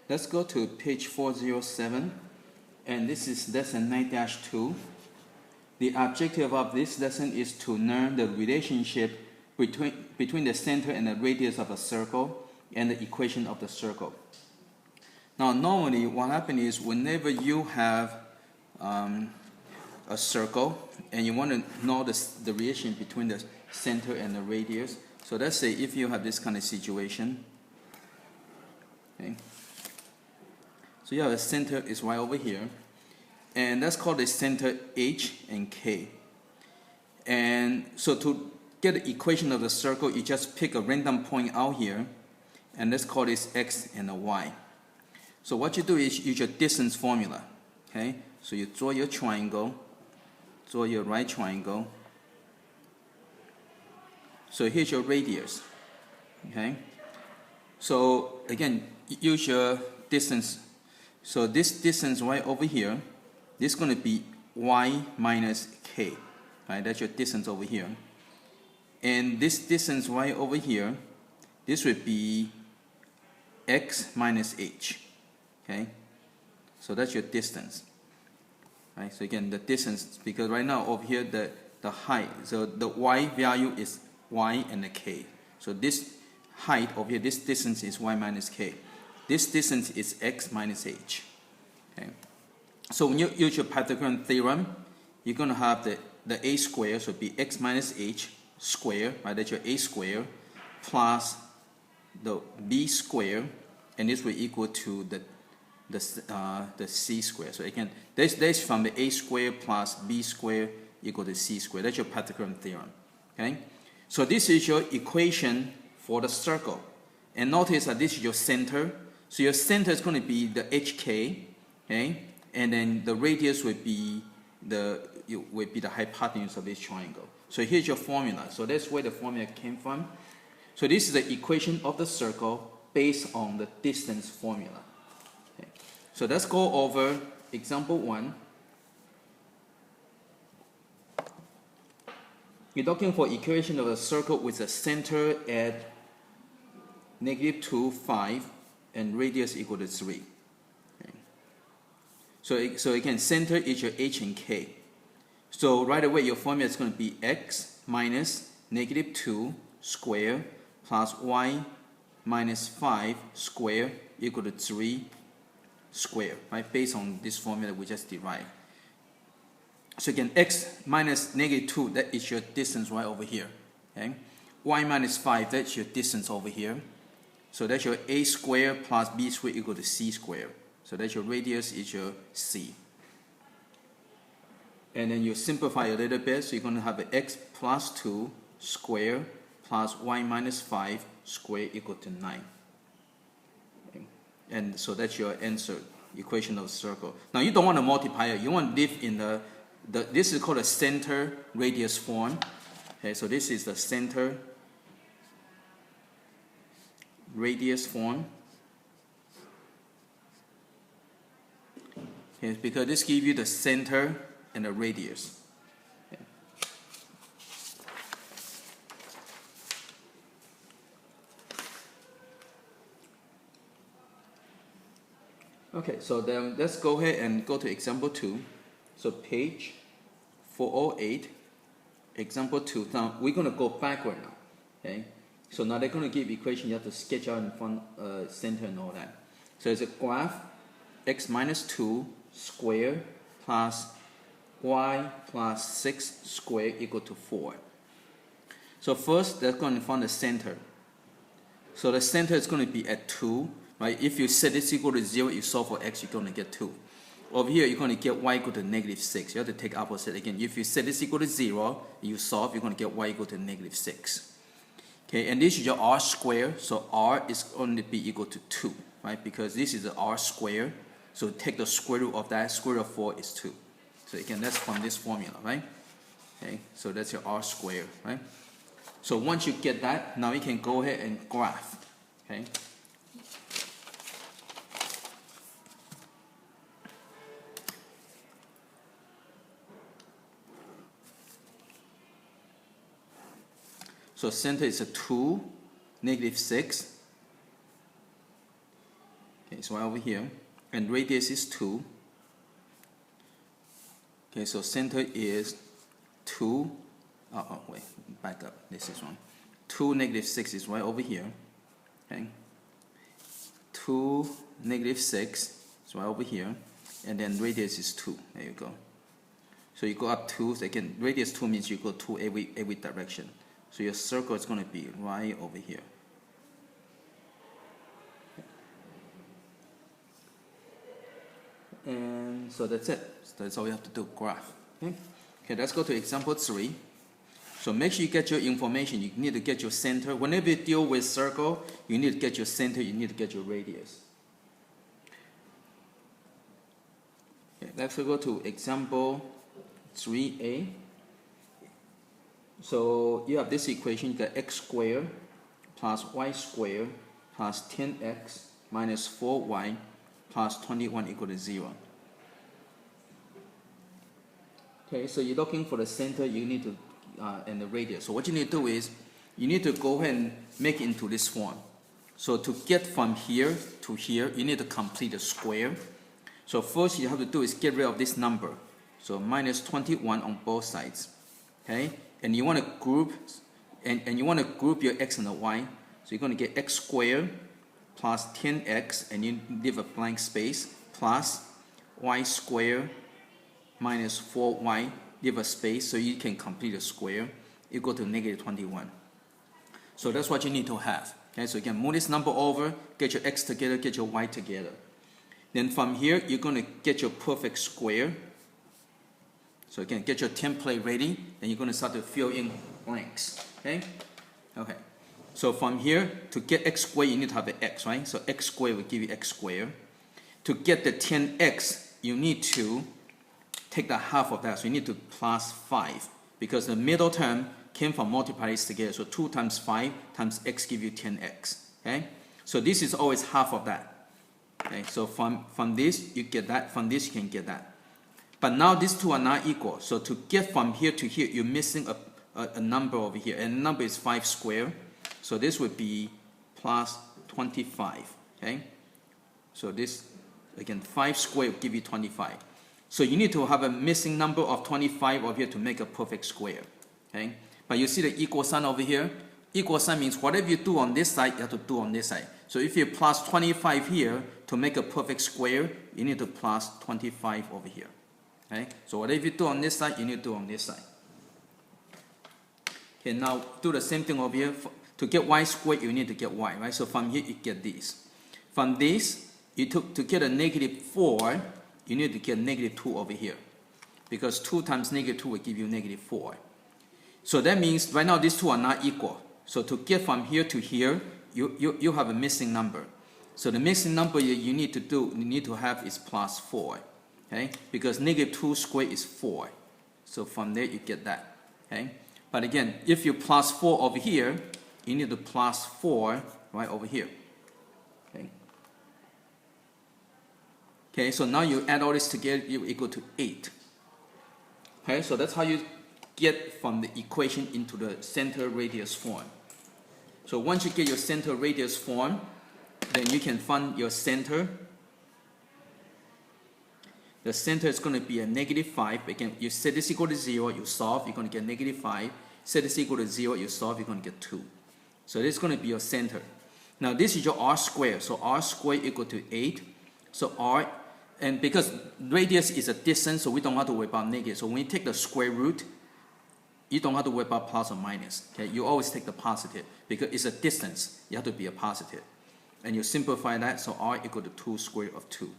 let's go to page 407, and this is lesson 9-2. The objective of this lesson is to learn the relationship between the center and the radius of a circle and the equation of the circle. Now, normally what happens is whenever you have a circle and you want to know the relation between the center and the radius, so let's say if you have this kind of situation, okay, so you have a center is right over here, and let's call the center H and K. And so to get the equation of the circle, you just pick a random point out here, and let's call this X and a Y. So what you do is use your distance formula. Okay, so you draw your triangle, draw your right triangle. So here's your radius. Okay, so again, use your distance. So this distance right over here, this is going to be y minus k. Right, that's your distance over here. And this distance right over here, this would be x minus h. Okay, so that's your distance. Right, so again, the distance, because right now over here the height, so the y value is y and the k. So this height over here, this distance is y minus k. This distance is x minus h. Okay, so when you use your Pythagorean theorem, you're going to have the a square, so it'd be x minus h square, right? That's your a square plus the b square, and this will equal to the c square. So again, that's from the a square plus b square equal to c square. That's your Pythagorean theorem. Okay, so this is your equation for the circle, and notice that this is your center. So your center is going to be the hk, okay, and then the radius would be the hypotenuse of this triangle. So here's your formula. So that's where the formula came from. So this is the equation of the circle based on the distance formula. Okay. So let's go over example 1. You're looking for equation of a circle with a center at -2, 5, and radius equal to 3. Okay. So again, center is your h and k. So right away, your formula is going to be x minus -2 square plus y minus 5 square equal to 3 square, right? Based on this formula we just derived. So again, x minus -2, that is your distance right over here. Okay? Y minus 5, that's your distance over here. So that's your a square plus b square equal to c square. So that's your radius is your c. And then you simplify a little bit, so you're going to have an x plus 2 square plus y minus 5 square equal to 9. Okay. And so that's your answer, equation of a circle. Now you don't want to multiply it, you want to live in this is called a center radius form. Okay, so this is the center radius form. Okay, because this gives you the center and the radius. Okay. Okay, so then let's go ahead and go to example 2. So page 408, example 2. Now we're going to go backward now. Okay, so now they're going to give equation. You have to sketch out in front center and all that. So it's a graph x minus 2 square plus y plus 6 square equal to 4. So first, they're going to find the center. So the center is going to be at 2, right? If you set this equal to 0, you solve for x, you're going to get 2. Over here, you're going to get y equal to -6. You have to take opposite again. If you set this equal to 0, you solve, you're going to get y equal to -6. Okay, and this is your r square, so r is going to be equal to 2, right? Because this is the r square, so take the square root of that. Square root of 4 is 2. So again, that's from this formula, right? Okay, so that's your r square, right? So once you get that, now you can go ahead and graph. Okay. So center is a 2, -6, Okay, so right over here, and radius is 2. Okay, so center is 2. Oh, wait, back up. This is wrong. 2, -6 is right over here. Okay, 2, -6 is right over here, and then radius is 2. There you go. So you go up 2. So again, radius 2 means you go 2 every direction. So your circle is going to be right over here. And so that's it. So that's all you have to do, graph. Okay, let's go to example 3. So make sure you get your information. You need to get your center. Whenever you deal with circle, you need to get your center, you need to get your radius. Okay, let's go to example 3a. So you have this equation, you got x squared plus y squared plus 10x minus 4y plus 21 equal to 0. Okay, so you're looking for the center, you need to, and the radius. So what you need to do is, you need to go ahead and make it into this form. So to get from here to here, you need to complete the square. So first you have to do is get rid of this number. So minus 21 on both sides. Okay, and you want to group, and you want to group your x and the y. So you're going to get x squared plus 10x, and you leave a blank space, plus y squared minus 4y, leave a space so you can complete the square, equal to -21. So that's what you need to have. Okay, so you can move this number over, get your x together, get your y together. Then from here, you're going to get your perfect square. So again, get your template ready, and you're going to start to fill in blanks. Okay? Okay. So from here, to get x squared, you need to have the x, right? So x squared will give you x squared. To get the 10x, you need to take the half of that. So you need to plus 5, because the middle term came from multiplying this together. So 2 times 5 times x give you 10x. Okay? So this is always half of that. Okay? So from this, you get that. From this, you can get that. But now these two are not equal. So to get from here to here, you're missing a number over here. And the number is 5 squared. So this would be plus 25. Okay? So this, again, 5 squared will give you 25. So you need to have a missing number of 25 over here to make a perfect square. Okay? But you see the equal sign over here? Equal sign means whatever you do on this side, you have to do on this side. So if you plus 25 here to make a perfect square, you need to plus 25 over here. Okay? So whatever you do on this side, you need to do on this side. Okay, now do the same thing over here. To get y squared, you need to get y, right? So from here, you get this. From this, to get a -4, you need to get -2 over here. Because 2 times -2 will give you -4. So that means right now these two are not equal. So to get from here to here, you have a missing number. So the missing number you need to have is plus 4. Okay? Because -2 squared is 4. So from there you get that. Okay? But again, if you plus 4 over here, you need to plus 4 right over here. Okay? Okay, so now you add all this together, you equal to 8. Okay, so that's how you get from the equation into the center radius form. So once you get your center radius form, then you can find your center. The center is going to be a -5. Again, you set this equal to 0, you solve, you're going to get -5. Set this equal to 0, you solve, you're going to get 2. So this is going to be your center. Now this is your r squared. So r squared equal to 8. So r, and because radius is a distance, so we don't have to worry about negative. So when you take the square root, you don't have to worry about plus or minus. Okay? You always take the positive because it's a distance. You have to be a positive. And you simplify that, so r equal to 2 squared of 2.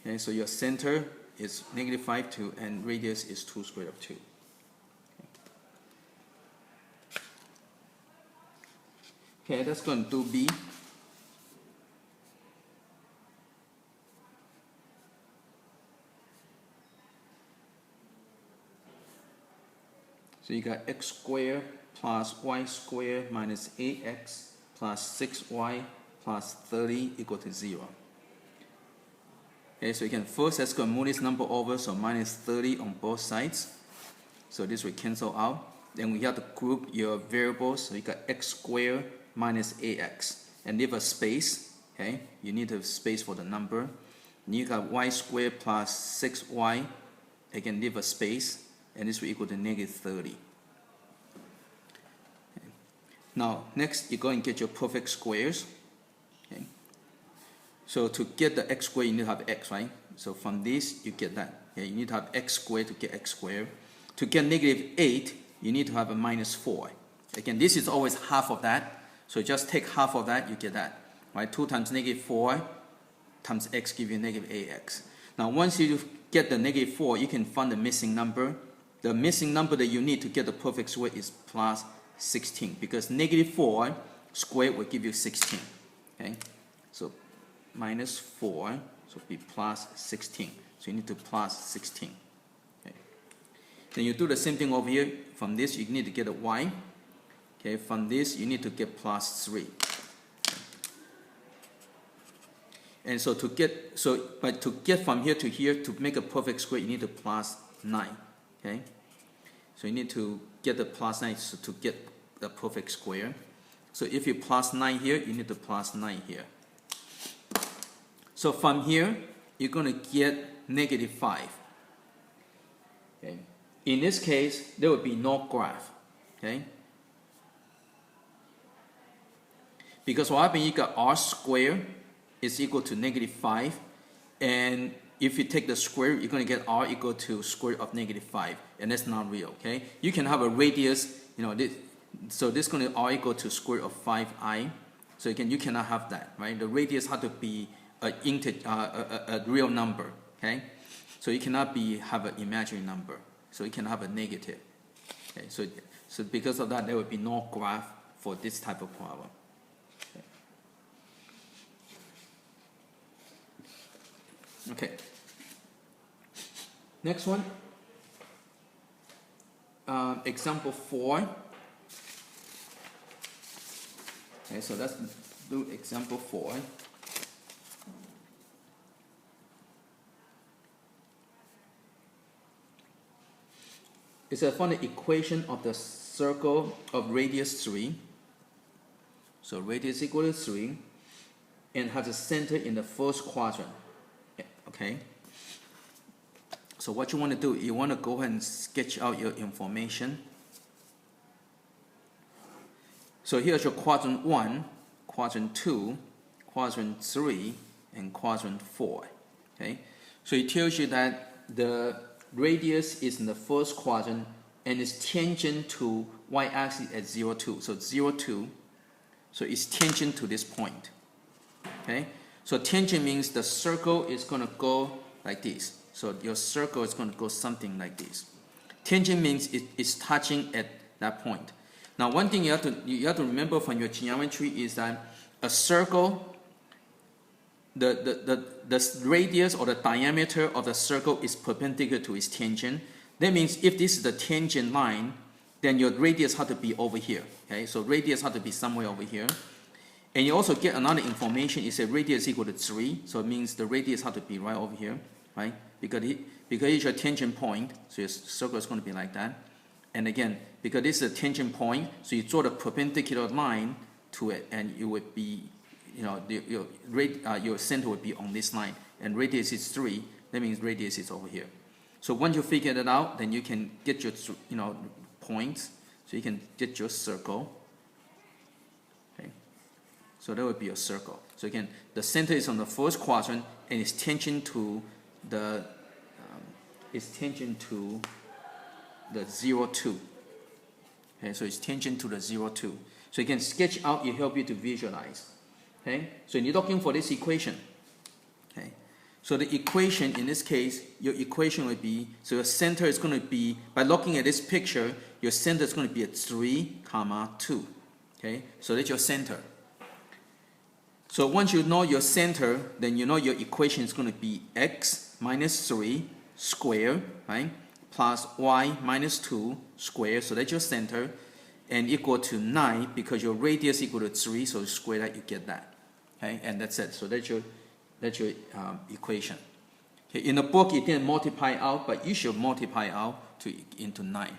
Okay, so your center is -5, 2, and radius is 2 squared of 2. Okay, that's going to do B. So you got x squared plus y squared minus 8x plus 6y plus 30 equal to 0. Okay, so you can first, let's go move this number over, so minus 30 on both sides. So this will cancel out. Then we have to group your variables. So you got x squared minus 8x. and leave a space. Okay, you need a space for the number. And you got y squared plus 6y. Again, leave a space, and this will equal to negative 30. Okay. Now, next, you go and get your perfect squares. Okay. So to get the x squared, you need to have x, right? So from this, you get that. Okay. You need to have x squared to get x squared. To get negative 8, you need to have a minus 4. Again, this is always half of that. So just take half of that, you get that. Right? 2 times negative 4 times x give you negative ax. Now, once you get the negative 4, you can find the missing number. The missing number that you need to get the perfect square is plus 16, because negative 4 squared will give you 16. Okay? So minus 4, so be plus 16. So you need to plus 16. Okay? Then you do the same thing over here. From this, you need to get a y. Okay? From this, you need to get plus 3. And so but to get from here to here, to make a perfect square, you need to plus 9. Okay? So you need to get the plus 9 to get the perfect square. So if you plus 9 here, you need to plus 9 here. So from here, you're going to get negative 5. Okay? In this case, there will be no graph. Okay? Because what happens, you got r squared is equal to negative 5, and if you take the square, you're going to get r equal to square root of negative 5, and that's not real. Okay, you can have a radius, so this is going to r equal to square root of 5i. So again, you cannot have that, right? The radius has to be a real number. Okay, so you cannot have an imaginary number. So you can have a negative. Okay, so because of that, there will be no graph for this type of problem. Okay. Next one. Example 4. Okay, so let's do example 4. It's a find the equation of the circle of radius 3. So radius equal to 3, and has a center in the first quadrant. Okay. So what you want to do, you want to go ahead and sketch out your information. So here's your quadrant 1, quadrant 2, quadrant 3, and quadrant 4. Okay. So it tells you that the radius is in the first quadrant and is tangent to y-axis at 0, 2. So 0, 2. So it's tangent to this point. Okay. So tangent means the circle is going to go like this. So your circle is going to go something like this. Tangent means it is touching at that point. Now, one thing you have to remember from your geometry is that a circle, the radius or the diameter of the circle is perpendicular to its tangent. That means if this is the tangent line, then your radius has to be over here. Okay, so radius has to be somewhere over here. And you also get another information. It says radius equal to 3, so it means the radius has to be right over here, right? Because it's your tangent point, so your circle is going to be like that. And again, because this is a tangent point, so you draw the perpendicular line to it, and it would be, your center would be on this line. And radius is 3, that means radius is over here. So once you figure that out, then you can get your, points. So you can get your circle. So that would be a circle. So again, the center is on the first quadrant, and it's tangent to the 0, 2. Okay, so it's tangent to the 0, 2. So you can sketch out. It help you to visualize. Okay, so you're looking for this equation. Okay, so the equation in this case, your equation would be, so your center is going to be, by looking at this picture, your center is going to be at 3, 2. Okay, so that's your center. So once you know your center, then you know your equation is going to be x minus 3 squared, right, plus y minus 2 squared, so that's your center, and equal to 9 because your radius equal to 3, so square that, you get that. Okay, and that's it. So that's your equation. Okay, in the book it didn't multiply out, but you should multiply out into 9.